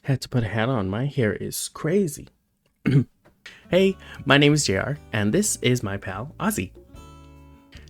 Had to put a hat on. My hair is crazy. Hey, my name is JR, and this is my pal, Ozzy.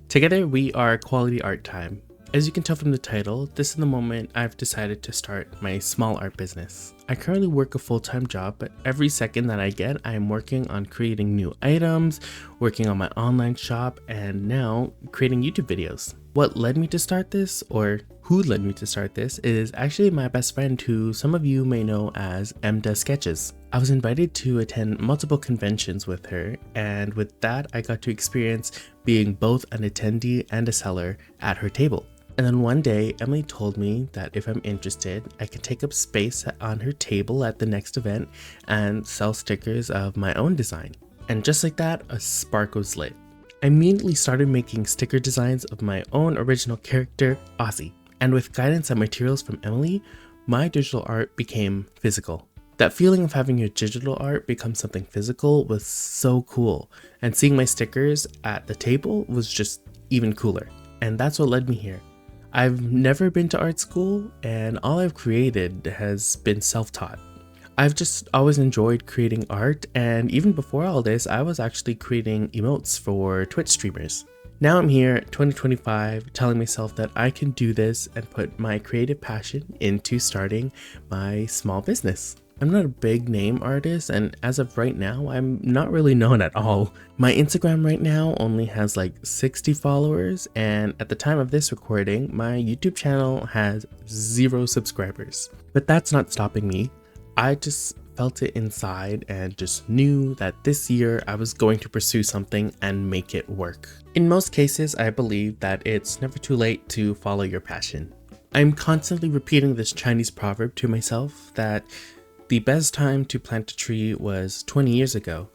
Together, we are Koalaty Art Time. As you can tell from the title, this is the moment I've decided to start my small art business. I currently work a full-time job, but every second that I get, I am working on creating new items, working on my online shop, and now creating YouTube videos. What led me to start this, or who led me to start this, is actually my best friend who some of you may know as M Does Sketches. I was invited to attend multiple conventions with her, and with that I got to experience being both an attendee and a seller at her table. And then one day, Emily told me that if I'm interested, I could take up space on her table at the next event and sell stickers of my own design. And just like that, a spark was lit. I immediately started making sticker designs of my own original character, Ozzy. And with guidance and materials from Emily, my digital art became physical. That feeling of having your digital art become something physical was so cool. And seeing my stickers at the table was just even cooler. And that's what led me here. I've never been to art school, and all I've created has been self-taught. I've just always enjoyed creating art, and even before all this, I was actually creating emotes for Twitch streamers. Now I'm here, 2025, telling myself that I can do this and put my creative passion into starting my small business. I'm not a big name artist, and as of right now, I'm not really known at all. My Instagram right now only has like 60 followers, and at the time of this recording, my YouTube channel has 0 subscribers. But that's not stopping me. I just felt it inside and just knew that this year I was going to pursue something and make it work. In most cases, I believe that it's never too late to follow your passion. I'm constantly repeating this Chinese proverb to myself that the best time to plant a tree was 20 years ago,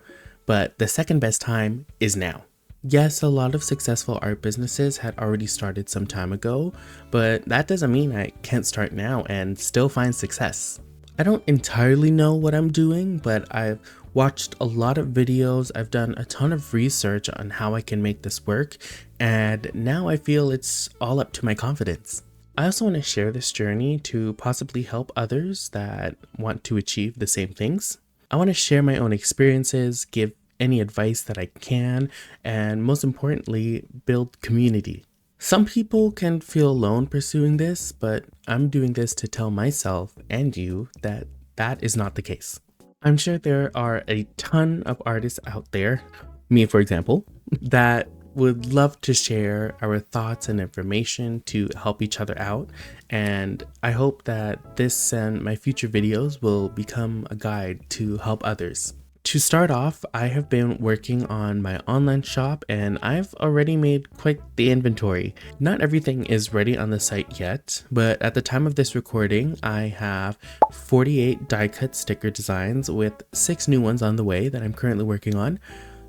but the second best time is now. Yes, a lot of successful art businesses had already started some time ago, but that doesn't mean I can't start now and still find success. I don't entirely know what I'm doing, but I've watched a lot of videos, I've done a ton of research on how I can make this work, and now I feel it's all up to my confidence. I also want to share this journey to possibly help others that want to achieve the same things. I want to share my own experiences, give any advice that I can, and most importantly, build community. Some people can feel alone pursuing this, but I'm doing this to tell myself and you that that is not the case. I'm sure there are a ton of artists out there, me for example, that would love to share our thoughts and information to help each other out, and I hope that this and my future videos will become a guide to help others. To start off, I have been working on my online shop and I've already made quite the inventory. Not everything is ready on the site yet, but at the time of this recording, I have 48 die-cut sticker designs with 6 new ones on the way that I'm currently working on,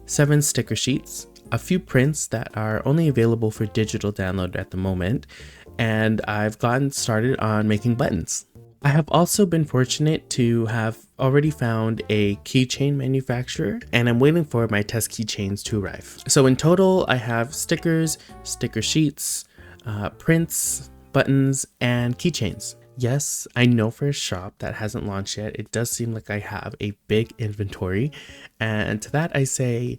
7 sticker sheets, a few prints that are only available for digital download at the moment, and I've gotten started on making buttons. I have also been fortunate to have already found a keychain manufacturer, and I'm waiting for my test keychains to arrive. So in total, I have stickers, sticker sheets, prints, buttons, and keychains. Yes, I know for a shop that hasn't launched yet, it does seem like I have a big inventory, and to that I say,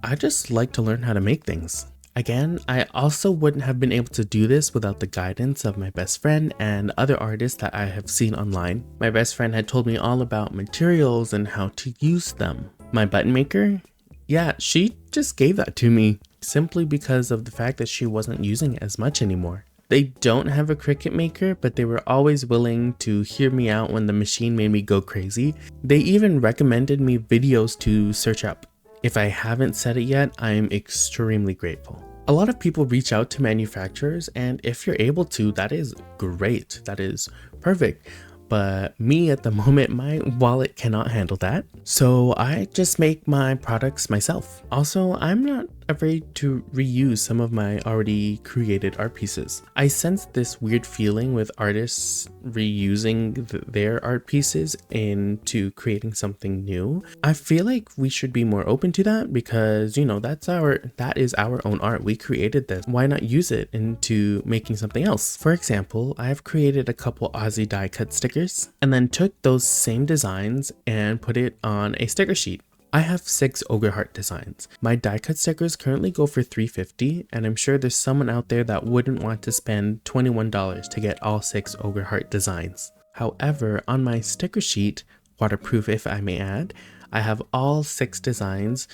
I just like to learn how to make things. Again, I also wouldn't have been able to do this without the guidance of my best friend and other artists that I have seen online. My best friend had told me all about materials and how to use them. My button maker? Yeah, she just gave that to me simply because of the fact that she wasn't using it as much anymore. They don't have a Cricut maker, but they were always willing to hear me out when the machine made me go crazy. They even recommended me videos to search up. If I haven't said it yet, I am extremely grateful. A lot of people reach out to manufacturers, and if you're able to, that is great. That is perfect. But me at the moment, my wallet cannot handle that. So I just make my products myself. Also, I'm not afraid to reuse some of my already created art pieces. I sense this weird feeling with artists reusing their art pieces into creating something new. I feel like we should be more open to that because, you know, that is our own art. We created this. Why not use it into making something else? For example, I have created a couple Aussie die cut stickers and then took those same designs and put it on a sticker sheet. I have 6 ogre heart designs. My die cut stickers currently go for $3.50, and I'm sure there's someone out there that wouldn't want to spend $21 to get all 6 ogre heart designs. However, on my sticker sheet, waterproof if I may add, I have all 6 designs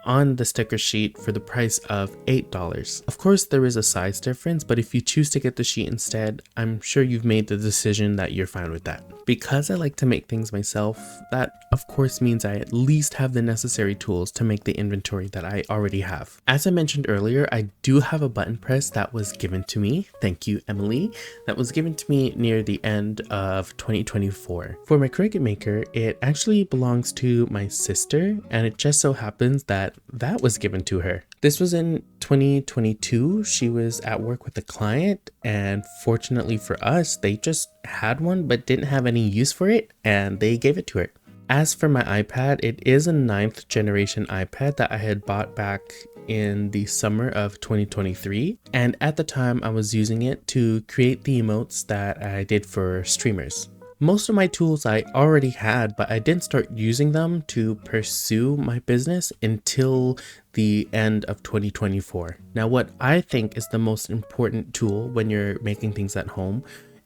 on the sticker sheet for the price of $8. Of course, there is a size difference, but if you choose to get the sheet instead, I'm sure you've made the decision that you're fine with that. Because I like to make things myself, that of course means I at least have the necessary tools to make the inventory that I already have. As I mentioned earlier, I do have a button press that was given to me. Thank you, Emily. That was given to me near the end of 2024. For my Cricut Maker, it actually belongs to my sister, and it just so happens that was given to her. This was in 2022. She was at work with a client, and fortunately for us, they just had one but didn't have any use for it, and they gave it to her. As for my iPad, it is a 9th generation iPad that I had bought back in the summer of 2023, and at the time I was using it to create the emotes that I did for streamers. Most of my tools I already had, but I didn't start using them to pursue my business until the end of 2024. Now, what I think is the most important tool when you're making things at home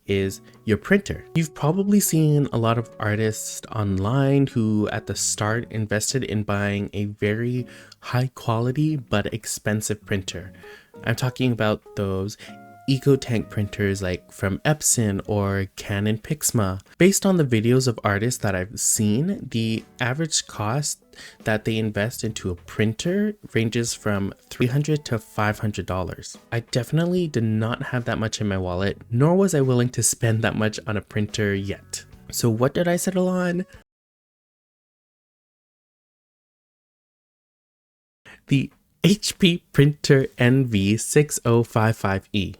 is your printer. You've probably seen a lot of artists online who at the start invested in buying a very high quality but expensive printer. I'm talking about those eco-tank printers like from Epson or Canon Pixma. Based on the videos of artists that I've seen, the average cost that they invest into a printer ranges from $300 to $500. I definitely did not have that much in my wallet, nor was I willing to spend that much on a printer yet. So what did I settle on? The HP Printer NV6055E.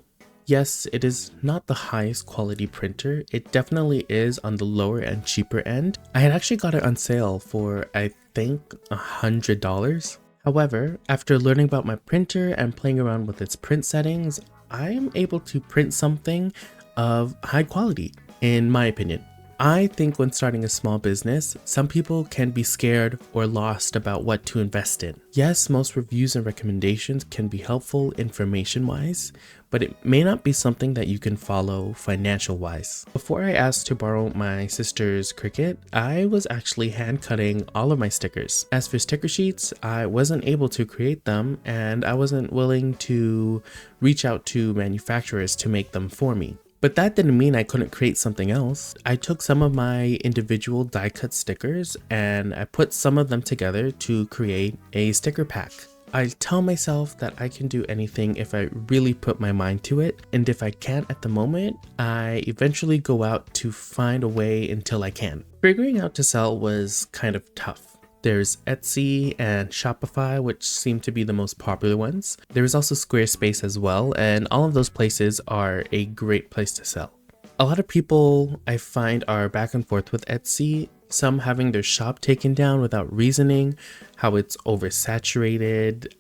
Yes, it is not the highest quality printer. It definitely is on the lower and cheaper end. I had actually got it on sale for, I think, $100. However, after learning about my printer and playing around with its print settings, I am able to print something of high quality, in my opinion. I think when starting a small business, some people can be scared or lost about what to invest in. Yes, most reviews and recommendations can be helpful information-wise, but it may not be something that you can follow financial-wise. Before I asked to borrow my sister's Cricut, I was actually hand cutting all of my stickers. As for sticker sheets, I wasn't able to create them, and I wasn't willing to reach out to manufacturers to make them for me. But that didn't mean I couldn't create something else. I took some of my individual die cut stickers and I put some of them together to create a sticker pack. I tell myself that I can do anything if I really put my mind to it, and if I can't at the moment, I eventually go out to find a way until I can. Figuring out to sell was kind of tough. There's Etsy and Shopify, which seem to be the most popular ones. There's also Squarespace as well, and all of those places are a great place to sell. A lot of people I find are back and forth with Etsy, some having their shop taken down without reasoning, how it's oversaturated,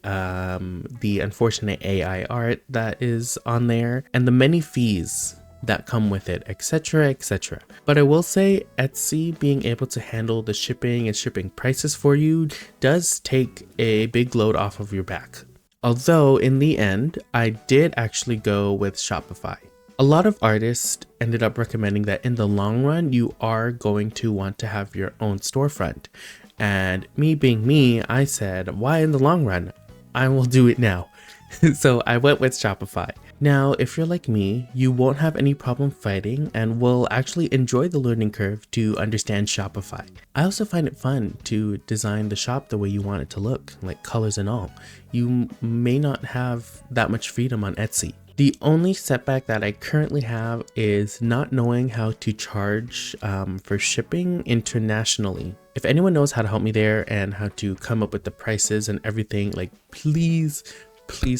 the unfortunate AI art that is on there, and the many fees that come with it, etc, etc. But I will say Etsy being able to handle the shipping and shipping prices for you does take a big load off of your back. Although in the end, I did actually go with Shopify. A lot of artists ended up recommending that in the long run, you are going to want to have your own storefront. And me being me, I said, why in the long run? I will do it now. So I went with Shopify. Now, if you're like me, you won't have any problem fighting and will actually enjoy the learning curve to understand Shopify. I also find it fun to design the shop the way you want it to look, like colors and all. You may not have that much freedom on Etsy. The only setback that I currently have is not knowing how to charge for shipping internationally. If anyone knows how to help me there and how to come up with the prices and everything, like please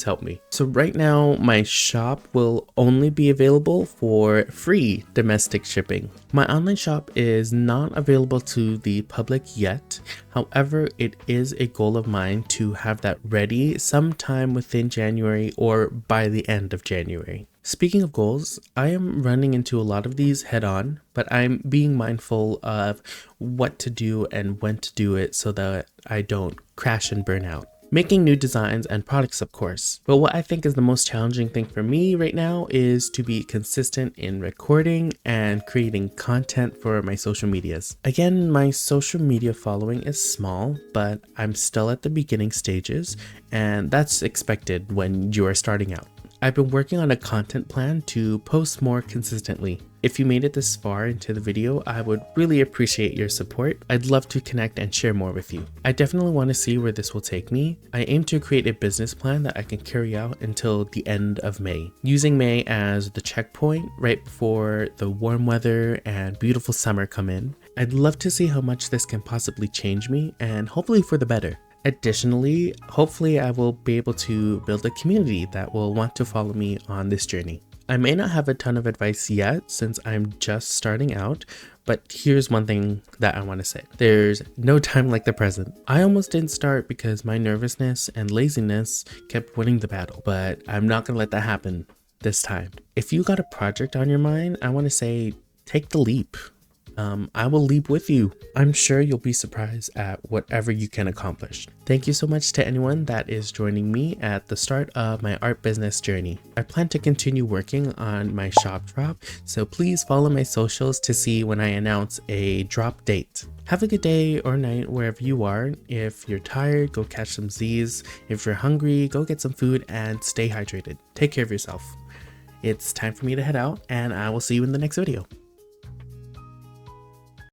help me. So right now my shop will only be available for free domestic shipping. My online shop is not available to the public yet. However, it is a goal of mine to have that ready sometime within January or by the end of January. Speaking of goals, I am running into a lot of these head on, but I'm being mindful of what to do and when to do it so that I don't crash and burn out. Making new designs and products, of course. But what I think is the most challenging thing for me right now is to be consistent in recording and creating content for my social medias. Again, my social media following is small, but I'm still at the beginning stages, and that's expected when you are starting out. I've been working on a content plan to post more consistently. If you made it this far into the video, I would really appreciate your support. I'd love to connect and share more with you. I definitely want to see where this will take me. I aim to create a business plan that I can carry out until the end of May, using May as the checkpoint right before the warm weather and beautiful summer come in. I'd love to see how much this can possibly change me, and hopefully for the better. Additionally, hopefully I will be able to build a community that will want to follow me on this journey. I may not have a ton of advice yet since I'm just starting out, but here's one thing that I want to say. There's no time like the present. I almost didn't start because my nervousness and laziness kept winning the battle, but I'm not gonna let that happen this time. If you got a project on your mind, I want to say take the leap. I will leap with you. I'm sure you'll be surprised at whatever you can accomplish. Thank you so much to anyone that is joining me at the start of my art business journey. I plan to continue working on my shop drop, so please follow my socials to see when I announce a drop date. Have a good day or night wherever you are. If you're tired, go catch some Z's. If you're hungry, go get some food and stay hydrated. Take care of yourself. It's time for me to head out, and I will see you in the next video.